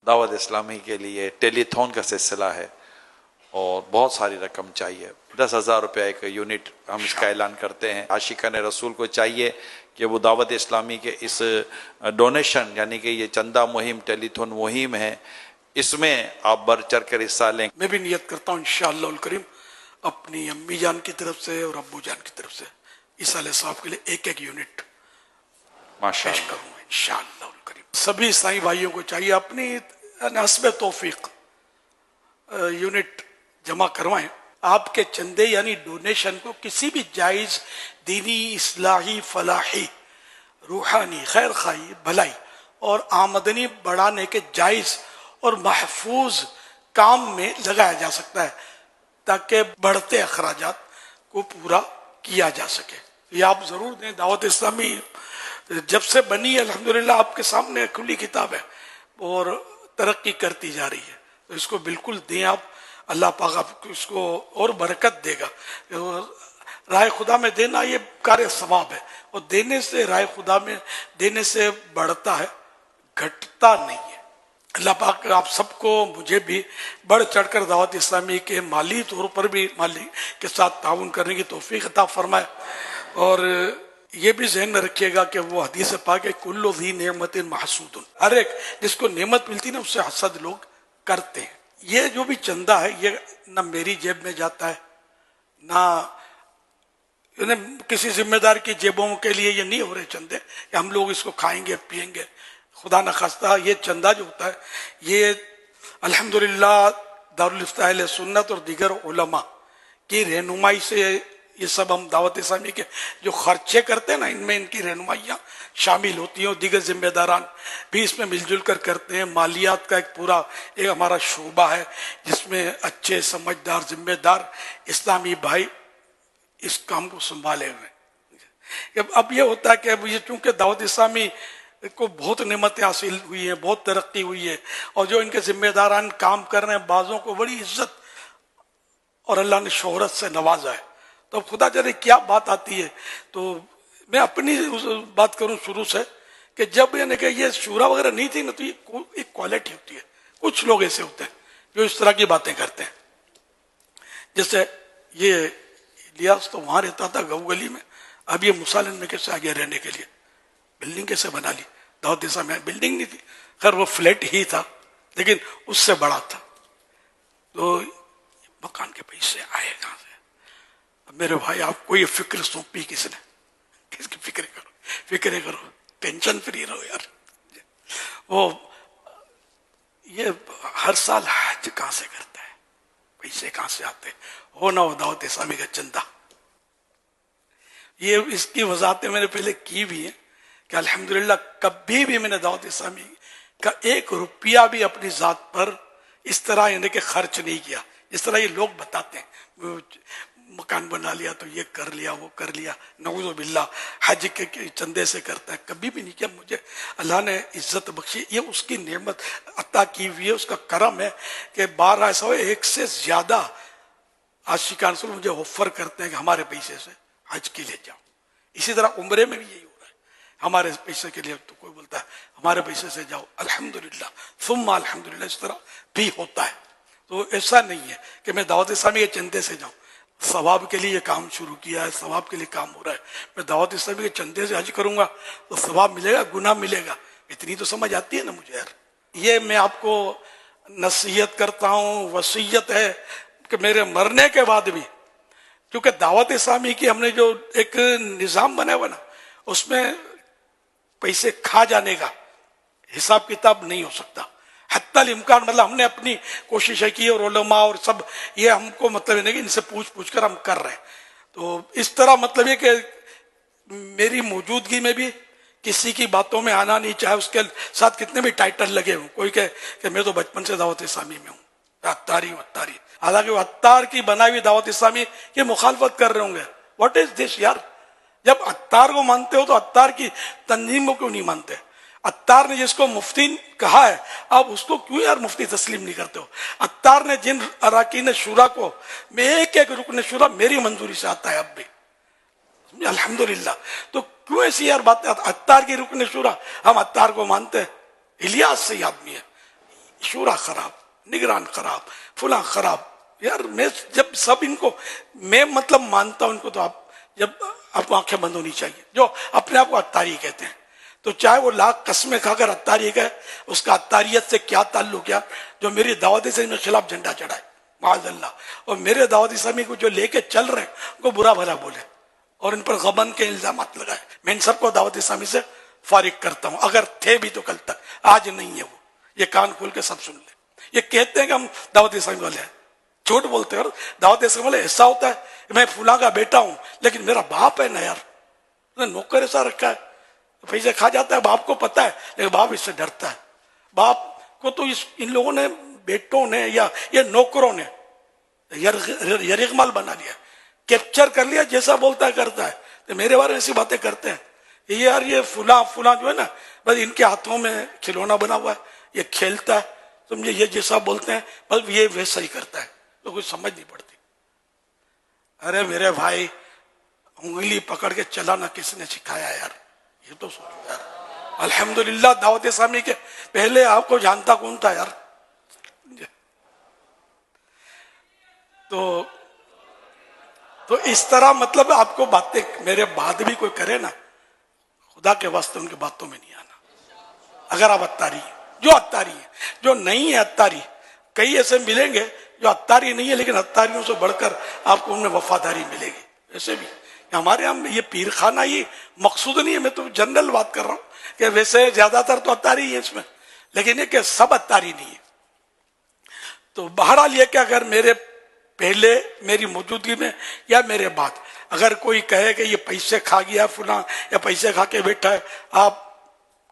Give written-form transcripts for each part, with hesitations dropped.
दावत इस्लामी के लिए टेलीथॉन का सिलसिला है और बहुत सारी रकम चाहिए। 10,000 रुपये एक यूनिट हम इसका ऐलान करते हैं। आशिकान रसूल को चाहिए कि वो दावत इस्लामी के इस डोनेशन यानी कि ये चंदा मुहिम टेलीथॉन मुहिम है, इसमें आप बढ़ चढ़ कर हिस्सा लें। मैं भी नियत करता हूँ इंशाअल्लाह उल करीम अपनी अम्मी जान की तरफ से और अब्बू जान की तरफ से इस साल साहब के लिए एक यूनिट माशाअल्लाह पेश करूँगा इंशाअल्लाह उल करीम। सभी ईसाई भाइयों को चाहिए अपनी हस्बे तौफीक यूनिट जमा करवाएं। आपके चंदे यानी डोनेशन को किसी भी जायज दीनी, इस्लाही, फलाही, रूहानी, खैर खाई, भलाई और आमदनी बढ़ाने के जायज और महफूज काम में लगाया जा सकता है ताकि बढ़ते अखराजात को पूरा किया जा सके। ये आप जरूर दें। दावत इस्लामी जब से बनी अल्हम्दुलिल्लाह आपके सामने खुली किताब है और तरक्की करती जा रही है, तो इसको बिल्कुल दें आप। अल्लाह पाक आपको इसको और बरकत देगा। राय खुदा में देना ये कार्य सवाब है और देने से, राय खुदा में देने से बढ़ता है, घटता नहीं है। अल्लाह पाक आप सबको, मुझे भी बढ़ चढ़कर दावत इस्लामी के माली तौर पर भी माली के साथ ताउन करने की तौफीक अता फरमाए। और ये भी ज़हन में रखिएगा कि वो हदीस पाक है कुल्लु ज़ी नेमतिन महसूदुन, हर एक जिसको नेमत मिलती ना उससे हसद लोग करते हैं। ये जो भी चंदा है ये ना मेरी जेब में जाता है ना किसी जिम्मेदार की जेबों के लिए ये नहीं हो रहे चंदे कि हम लोग इसको खाएंगे पिएंगे। खुदा न खास्ता ये चंदा जो होता है ये अल्हम्दुलिल्लाह दारुल इफ्ताह अहले सुन्नत और दीगर उलमा की रहनुमाई से ये सब हम दावत इस्लामी के जो खर्चे करते हैं ना, इनमें इनकी रहनुमाइयाँ शामिल होती हैं और दीगर जिम्मेदारान भी इसमें मिलजुल कर करते हैं। मालियात का एक पूरा एक हमारा शोबा है जिसमें अच्छे समझदार जिम्मेदार इस्लामी भाई इस काम को संभाले हुए। अब ये होता है कि अब ये चूंकि दावत इस्लामी को बहुत नेमतें हासिल हुई हैं, बहुत तरक्की हुई है और जो इनके जिम्मेदारान काम कर रहे हैं बाज़ों को बड़ी इज्जत और अल्लाह ने शोहरत से नवाजा है। तो खुदा जाने क्या बात आती है। तो मैं अपनी बात करूं शुरू से कि जब यानी कि ये शूरा वगैरह नहीं थी ना, तो ये एक क्वालिटी होती है। कुछ लोग ऐसे होते हैं जो इस तरह की बातें करते हैं। जैसे ये इलियास तो वहां रहता था गऊ गली में, अब ये मुसालिन में कैसे आ गया रहने के लिए, बिल्डिंग कैसे बना ली। दाऊद इस्लाम में बिल्डिंग नहीं थी, खैर वो फ्लैट ही था लेकिन उससे बड़ा था। तो मकान के पैसे आए कहां से। अब मेरे भाई आपको ये फिक्र सौंपी किसने, किसकी फिक्र करो, टेंशन फ्री रहो यार। वो ये हर साल हज कहां से करता है, पैसे कहां से आते हो ना हो दावत इस्लामी का चंदा। ये इसकी वजाहतें मैंने पहले की भी है कि अल्हम्दुलिल्लाह कभी भी मैंने दावत इस्लामी का 1 रुपया भी अपनी जात पर इस तरह यानी कि खर्च नहीं किया। इस तरह ये लोग बताते हैं मकान बना लिया तो ये कर लिया वो कर लिया, नऊज़ु बिल्लाह हज के चंदे से करता है, कभी भी नहीं किया। मुझे अल्लाह ने इज्जत बख्शी, ये उसकी नेमत अता की हुई है, उसका करम है कि 12 ऐसा हो 1 से ज्यादा आशिकान से मुझे ऑफर करते हैं कि हमारे पैसे से हज के लिए जाओ। इसी तरह उम्रे में भी यही हो रहा है, हमारे पैसे के लिए तो कोई बोलता है हमारे पैसे से जाओ, अल्हम्दुलिल्लाह सुम्मा अल्हम्दुलिल्लाह इस तरह भी होता है। तो ऐसा नहीं है कि मैं दावत इस्लामी के चंदे से जाऊं, सवाब के लिए काम शुरू किया है, सवाब के लिए काम हो रहा है। मैं दावत इस्लामी के चंदे से हज करूंगा तो सवाब मिलेगा, गुनाह मिलेगा, इतनी तो समझ आती है ना मुझे यार। ये मैं आपको नसीहत करता हूँ, वसीयत है कि मेरे मरने के बाद भी, क्योंकि दावत इस्लामी की हमने जो एक निज़ाम बनाया हुआ ना, उसमें पैसे खा जाने का हिसाब किताब नहीं हो सकता। हत्तल इम्कान मतलब हमने अपनी कोशिश की और उलमा और सब ये हमको मतलब है कि इनसे पूछ कर हम कर रहे हैं। तो इस तरह मतलब ये कि मेरी मौजूदगी में भी किसी की बातों में आना नहीं, चाहे उसके साथ कितने भी टाइटल लगे हों। कोई कहे कि मैं तो बचपन से दावत इस्लामी में हूँ, अत्तारी अत्तारी, हालांकि वो अत्तार की बनाई हुई दावत इस्लामी की मुखालफत कर रहे होंगे। व्हाट इज दिस यार, जब अत्तार को मानते हो तो अत्तार की तंजीम को क्यों नहीं मानते। अत्तार ने जिसको मुफ्ती कहा है आप उसको क्यों यार मुफ्ती तस्लीम नहीं करते हो। अत्तार ने जिन अराकीन शुरा को, मैं एक रुकन शुरा मेरी मंजूरी से आता है अब भी अल्हम्दुलिल्लाह, तो क्यों ऐसी यार बात। अत्तार की रुकन शुरा हम अत्तार को मानते हैं, इलियास सही आदमी है, शूरा खराब, निगरान खराब, फुला खराब। यार मैं जब सब इनको मैं मतलब मानता हूं इनको, तो आप जब आपको आंखें बंद होनी चाहिए। जो अपने आप को अत्तारी कहते हैं, तो चाहे वो लाख कस्में खाकर अत्तारी कहे, उसका अत्तारियत से क्या ताल्लुक यार। जो मेरी दावत इस्लामी के खिलाफ झंडा चढ़ाए माअल्लाह, और मेरे दावत इस्लामी को जो लेके चल रहे हैं उनको बुरा भला बोले और इन पर गबन के इल्जाम लगाए, मैं इन सबको दावत इस्लामी से फारिग करता हूं। अगर थे भी तो कल तक, आज नहीं है वो। ये कान खोल के सब सुन ले। ये कहते हैं कि हम दावत इस्लामी वाले हैं, झूठ बोलते हैं। दावत इस्लामी वाले ऐसा होता है, मैं फुला का बेटा हूं लेकिन मेरा बाप है ना यार, नौकर ऐसा रखा है, पैसे खा जाता है, बाप को पता है लेकिन बाप इससे डरता है। बाप को तो इन लोगों ने, बेटों ने या ये नौकरों ने यरगमाल बना लिया, कैप्चर कर लिया, जैसा बोलता है करता है। तो मेरे बारे में ऐसी बातें करते हैं ये यार, ये फुला फुला जो है ना, बस इनके हाथों में खिलौना बना हुआ है, ये खेलता है, समझे, ये जैसा बोलते हैं बस ये वैसा ही करता है, तो कुछ समझ नहीं पड़ती। अरे मेरे भाई, उंगली पकड़ के चलाना किसने सिखाया यार, ये तो सोचो यार। अल्हम्दुलिल्लाह दावत इस्लामी के पहले आपको जानता कौन था यार। तो इस तरह मतलब आपको बातें मेरे बाद भी कोई करे ना, खुदा के वास्ते उनकी बातों में नहीं आना। अगर आप अत्तारी है, जो अत्तारी है, जो नहीं है अत्तारी, कई ऐसे मिलेंगे जो अत्तारी नहीं है लेकिन अत्तारियों से बढ़कर आपको उनमें वफादारी मिलेगी। ऐसे भी हमारे यहाँ ये पीर खाना ही मकसूद नहीं है, मैं तो जनरल बात कर रहा हूँ कि वैसे ज्यादातर तो अत्तारी है इसमें, लेकिन ये कि सब अत्तारी नहीं है। तो बहरहाल ये कि अगर मेरे पहले मेरी मौजूदगी में या मेरे बाद अगर कोई कहे कि ये पैसे खा गया फुला या पैसे खा के बैठा है, आप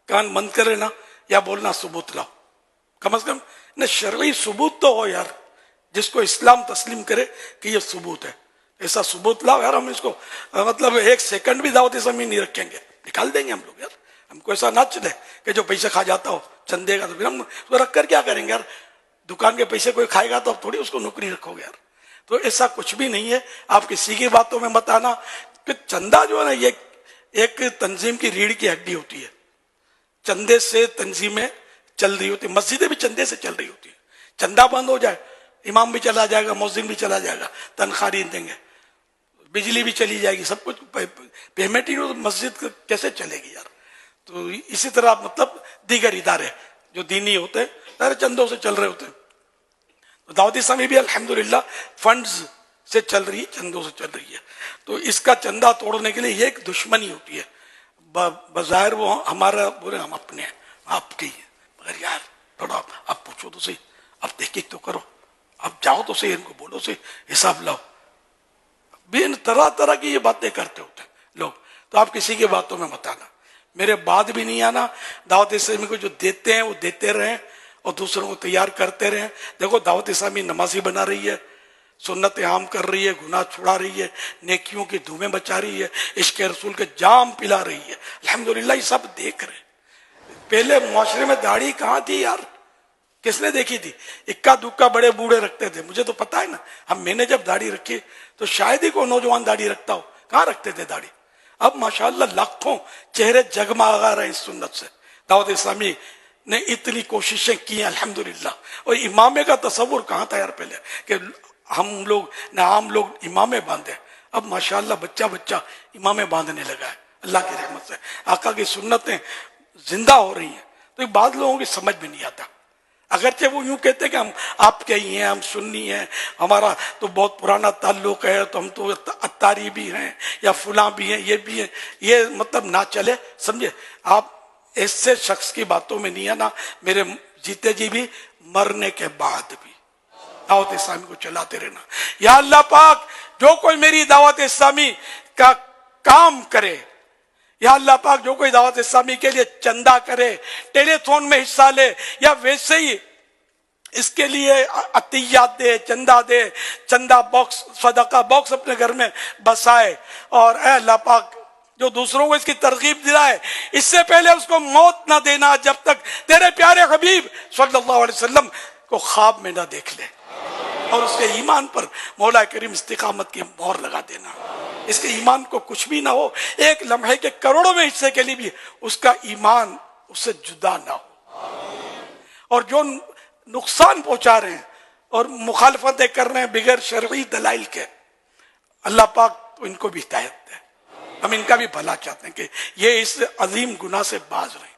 कान बंद करें ना, या बोलना सबूत लाओ, कम से कम न शरई सबूत तो हो यार, जिसको इस्लाम तस्लीम करे कि ये सबूत है। ऐसा सबूत लाओ यार, हम इसको मतलब एक सेकंड भी दावत इस्लामी नहीं रखेंगे, निकाल देंगे हम लोग यार। हमको ऐसा ना चले कि जो पैसे खा जाता हो चंदे का, तो फिर हम उसको रख कर क्या करेंगे यार। दुकान के पैसे कोई खाएगा तो अब थोड़ी उसको नौकरी रखोगे यार। तो ऐसा कुछ भी नहीं है, आप किसी की बातों में मत आना कि चंदा जो है ना, ये एक तंजीम की रीढ़ की हड्डी होती है। चंदे से तंजीमें चल रही होती, मस्जिदें भी चंदे से चल रही होती है। चंदा बंद हो जाए, इमाम भी चला जाएगा, मौजिन भी चला जाएगा, तनख्वाह नहीं देंगे, बिजली भी चली जाएगी, सब कुछ पेमेंट ही, तो मस्जिद कैसे चलेगी यार। तो इसी तरह मतलब दीगर इदारे जो दीनी होते हैं सारे चंदों से चल रहे होते हैं। तो दावत इस्लामी भी अल्हम्दुलिल्लाह फंड्स से चल रही है, चंदों से चल रही है। तो इसका चंदा तोड़ने के लिए ये एक दुश्मनी होती है। बज़ाहिर वो हमारा बोले हम अपने हैं, आपके ही, मगर यार थोड़ा आप पूछो तो सही, आप तहकीक तो करो, आप जाओ तो सही, इनको बोलो सही, हिसाब लाओ। बेन तरह तरह की ये बातें करते होते लोग। तो आप किसी की बातों में मत आना, मेरे बाद भी नहीं आना। दावत इस्लामी को जो देते हैं वो देते रहें और दूसरों को तैयार करते रहें। देखो दावत इस्लामी नमाजी बना रही है, सुन्नत आम कर रही है, गुनाह छुड़ा रही है, नेकियों की धूमें बचा रही है, इश्क रसूल के जाम पिला रही है। अल्हम्दुलिल्लाह ये सब देख रहे। पहले मुआशरे में दाढ़ी कहाँ थी यार, किसने देखी थी? इक्का दुक्का बड़े बूढ़े रखते थे, मुझे तो पता है ना। मैंने जब दाढ़ी रखी तो शायद ही कोई नौजवान दाढ़ी रखता हो, कहाँ रखते थे दाढ़ी। अब माशाअल्लाह लाखों चेहरे जगमगा रहे हैं इस सुन्नत से। दावत इस्लामी ने इतनी कोशिशें की अल्हम्दुलिल्लाह। और इमामे का तस्वुर कहाँ था यार पहले, कि हम लोग ना आम लोग इमामे बांधे। अब माशाअल्लाह बच्चा बच्चा इमामे बांधने लगा है अल्लाह की रहमत से। आका की सुन्नतें जिंदा हो रही हैं। तो बाद लोगों की समझ में नहीं आता, अगरचे वो यूं कहते हैं कि हम आपके ही हैं, हम सुन्नी हैं, हमारा तो बहुत पुराना ताल्लुक है, तो हम तो अत्तारी भी हैं या फुला भी हैं, ये भी हैं। ये मतलब ना चले, समझे। आप ऐसे शख्स की बातों में नहीं आना, मेरे जीते जी भी मरने के बाद भी दावत इस्लामी को चलाते रहना। या अल्लाह पाक, जो कोई मेरी दावत इस्लामी का काम करे, या अल्लाह पाक जो कोई दावत इस्लामी के लिए चंदा करे, टेलीथॉन में हिस्सा ले, या वैसे ही इसके लिए अतियात दे, चंदा दे, चंदा बॉक्स, सदका बॉक्स अपने घर में बसाए, और अल्लाह पाक जो दूसरों को इसकी तरगीब दिलाए, इससे पहले उसको मौत ना देना जब तक तेरे प्यारे हबीब सल्लल्लाहु अलैहि वसल्लम को ख्वाब में ना देख ले, और उसके ईमान पर मौला करीम इस्तिकामत की मोहर लगा देना। इसके ईमान को कुछ भी ना हो, एक लम्हे के करोड़ों में हिस्से के लिए भी उसका ईमान उससे जुदा ना हो। और जो नुकसान पहुंचा रहे हैं और मुखालफतें कर रहे हैं बिगैर शरई दलाइल के, अल्लाह पाक तो इनको भी हिदायत दे। हम इनका भी भला चाहते हैं कि ये इस अजीम गुनाह से बाज रहे।